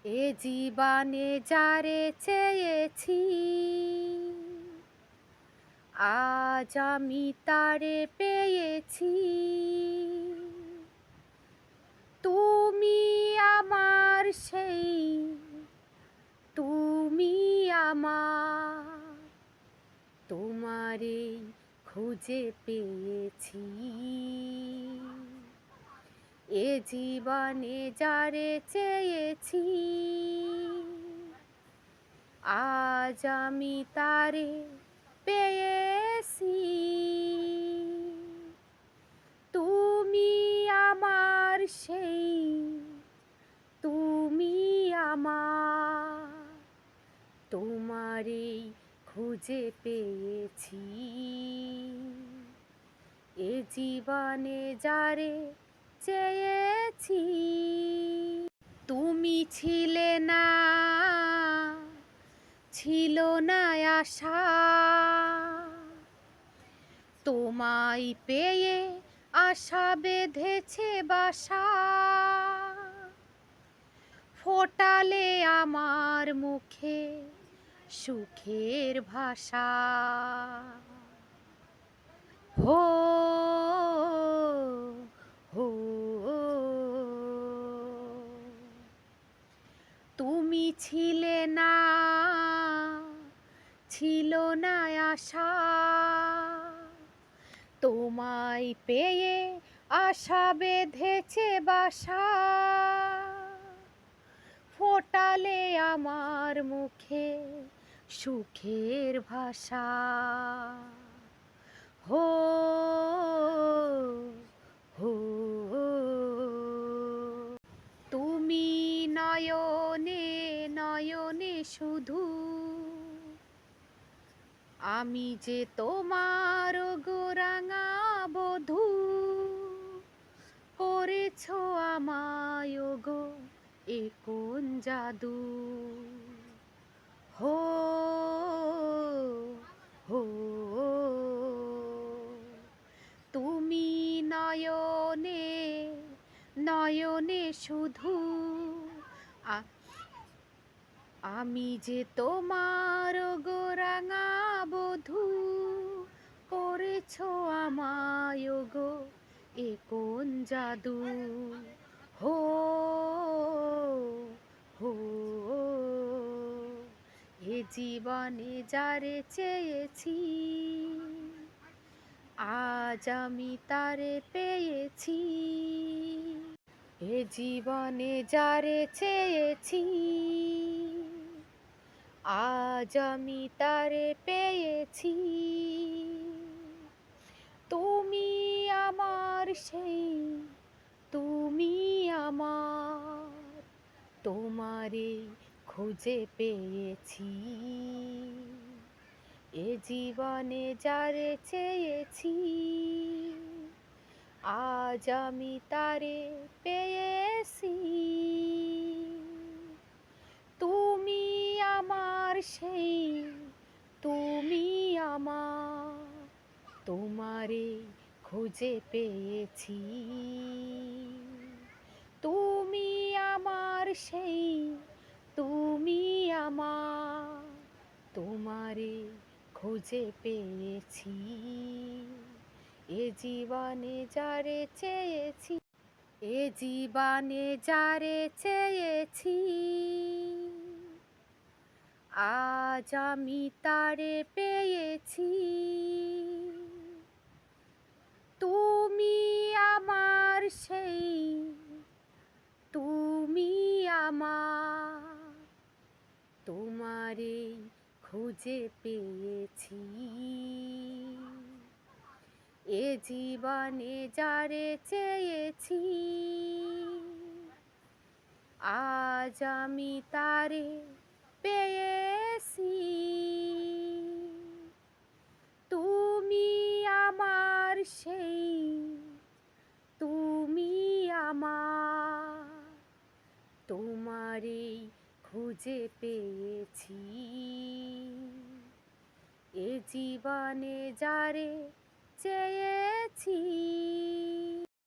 এ জীবনে যারে চেয়েছি আজ আমি তারে পেয়েছি। তুমি আমার সেই, তুমি আমার, তোমারে খুঁজে পেয়েছি। এ জীবনে যারে চেয়েছি আজ আমি তারে পেয়েছি। তুমি আমার সেই, তুমি আমার, তোমারে খুঁজে পেয়েছি। এ জীবনে যারে চেয়েছি। তুমি ছিলে না, ছিল না আশা, তোমায় পেয়ে আশা বেঁধেছে বাসা। ফোটালে আমার মুখে সুখের ভাষা। হো হো, তুমি ছিলে না, ছিল না আশা, তোমায় পেয়ে আশা বেঁধেছে বাসা। ফোটালে আমার মুখে সুখের ভাষা। হো হো, তুমি নয়নে নয়নে শুধু, আমি যে তোমার গো রাঙা বধূ। করেছ আমায় গো এ কোন জাদু। হো হো, তুমি নয়নে নয়নে শুধু, আমি যে তোমার গো রাঙা বধূ। করেছ আমায় গো এ কোন জাদু। হো হো, এ জীবনে যারে চেয়েছি আজ আমি তারে পেয়েছি। এ জীবনে যারে চেয়েছি আজ আমি তারে পেয়েছি। তুমি আমার সেই, তুমি আমার, তোমারে খুঁজে পেয়েছি। এ জীবনে যারে চেয়েছি আজ আমি তারে পেয়েছি। তুমি আমার সেই, তুমি আমার, তোমারে খুঁজে পেয়েছি। তুমি আমার সেই, তুমি আমার, তোমারে খুঁজে পেয়েছি। এ জীবনে যারে চেয়েছি, এ জীবনে যারে চেয়েছি আজ আমি তারে পেয়েছি। তুমি আমার সেই, তুমি আমার, তোমারে খুঁজে পেয়েছি। এ জীবনে যারে চেয়েছি আজ আমি তারে পেয়েছি। তুমি আমার সেই, তুমি আমার, তোমারে খুঁজে পেয়েছি। এ জীবনে যারে চেয়েছি।